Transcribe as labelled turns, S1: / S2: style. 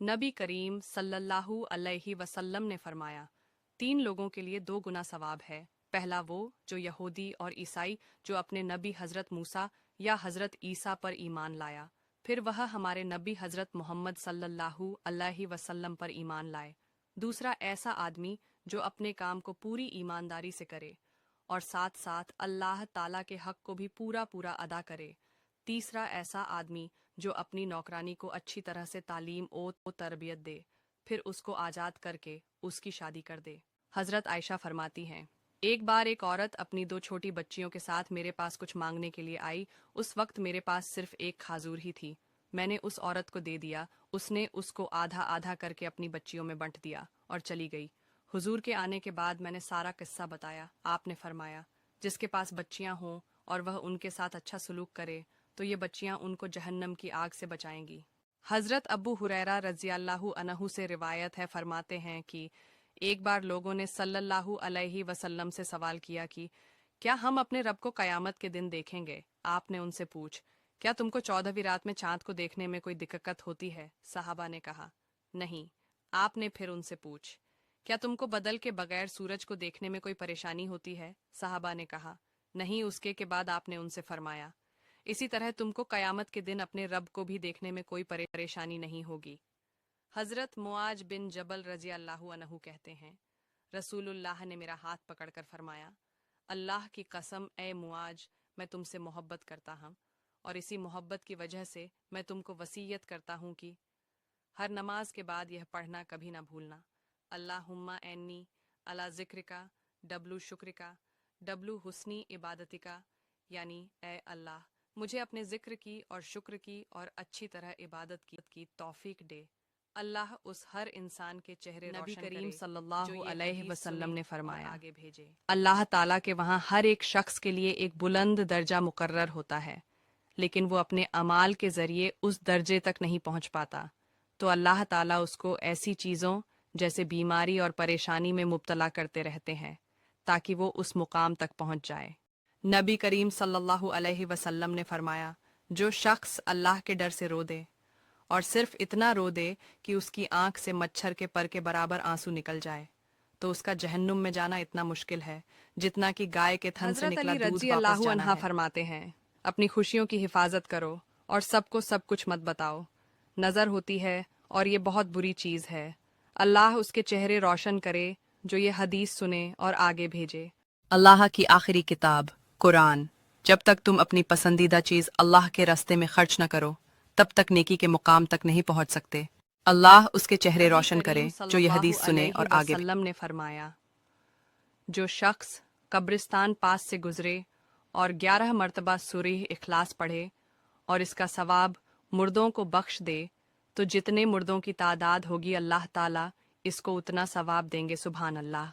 S1: नबी करीम सल्लल्लाहु अलैहि वसल्लम ने फरमाया, 3 लोगों के लिए 2 गुना सवाब है। पहला वो जो यहूदी और ईसाई जो अपने नबी हज़रत मूसा या हज़रत ईसा पर ईमान लाया, फिर वह हमारे नबी हज़रत मोहम्मद सल्लल्लाहु अलैहि वसल्लम पर ईमान लाए। दूसरा ऐसा आदमी जो अपने काम को पूरी ईमानदारी से करे और साथ साथ अल्लाह ताला के हक को भी पूरा पूरा अदा करे। तीसरा ऐसा आदमी जो अपनी नौकरानी को अच्छी तरह से तालीम और तरबियत दे, फिर उसको आज़ाद करके उसकी शादी कर दे। हज़रत आयशा फरमाती हैं, एक बार एक औरत अपनी 2 छोटी बच्चियों के साथ मेरे पास कुछ मांगने के लिए आई। उस वक्त मेरे पास सिर्फ एक खाजूर ही थी। मैंने उस औरत को दे दिया। उसने उसको आधा आधा करके अपनी बच्चियों में बंट दिया और चली गई। हुजूर के आने के बाद मैंने सारा किस्सा बताया। आपने फरमाया, जिसके पास बच्चियां हों और वह उनके साथ अच्छा सलूक करे तो ये बच्चियां उनको जहन्नम की आग से बचाएंगी। हज़रत अबू हुरैरा रज़ियल्लाहु अन्हु से रिवायत है, फरमाते हैं कि एक बार लोगों ने सल्लल्लाहु अलैहि वसल्लम से सवाल किया कि क्या हम अपने रब को क़यामत के दिन देखेंगे। आपने उनसे पूछ, क्या तुमको 14वीं रात में चांद को देखने में कोई दिक्कत होती है। सहाबा ने कहा, नहीं। आपने फिर उनसे पूछ, क्या तुमको बदल के बगैर सूरज को देखने में कोई परेशानी होती है। सहाबा ने कहा, नहीं। उसके के बाद आपने उनसे फरमाया, इसी तरह तुमको क़यामत के दिन अपने रब को भी देखने में कोई परेशानी नहीं होगी। हज़रत मुआज बिन जबल रज़ियल्लाहु अन्हु कहते हैं, रसूलुल्लाह ने मेरा हाथ पकड़कर फरमाया, अल्लाह की कसम ए मुआज, मैं तुमसे मोहब्बत करता हूँ और इसी मोहब्बत की वजह से मैं तुमको वसीयत करता हूँ कि हर नमाज के बाद यह पढ़ना कभी ना भूलना, अल्लाहुम्मा ऐन्नी अला ज़िक्रिका डब्लू शुक्रिका डब्लू हुस्नी इबादतिका, यानी ए अल्लाह, मुझे अपने ज़िक्र की और शुक्र की और अच्छी तरह इबादत की तौफीक दे। अल्लाह उस हर इंसान के चेहरे नबी करीम सल्लल्लाहु अलैहि वसल्लम ने फरमाया, आगे भेजे, अल्लाह ताला के वहाँ हर एक शख्स के लिए एक बुलंद दर्जा मुकर्रर होता है, लेकिन वो अपने अमाल के ज़रिए उस दर्जे तक नहीं पहुँच पाता, तो अल्लाह ताला उसको ऐसी चीज़ों जैसे बीमारी और परेशानी में मुब्तला करते रहते हैं ताकि वो उस मुकाम तक पहुँच जाए। नबी करीम सल्लल्लाहु अलैहि वसल्लम ने फरमाया, जो शख्स अल्लाह के डर से रो दे और सिर्फ इतना रो दे कि उसकी आंख से मच्छर के पर के बराबर आंसू निकल जाए, तो उसका जहन्नुम में जाना इतना मुश्किल है जितना कि गाय के थन से निकला दूध वापस जाना है। फरमाते हैं, अपनी खुशियों की हिफाजत करो और सबको सब कुछ मत बताओ। नज़र होती है और ये बहुत बुरी चीज़ है। अल्लाह उसके चेहरे रोशन करे जो ये हदीस सुने और आगे भेजे। अल्लाह की आखिरी किताब कुरान। जब तक तुम अपनी पसंदीदा चीज़ अल्लाह के रास्ते में खर्च न करो, तब तक नेकी के मुकाम तक नहीं पहुंच सकते। अल्लाह उसके चेहरे रोशन करे जो यह हदीस सुने और आगे। वसल्लम ने फरमाया, जो शख्स कब्रिस्तान पास से गुजरे और 11 मरतबा सूरह इखलास पढ़े और इसका सवाब मुर्दों को बख्श दे, तो जितने मुर्दों की तादाद होगी अल्लाह ताला इसको उतना सवाब देंगे। सुभान अल्लाह।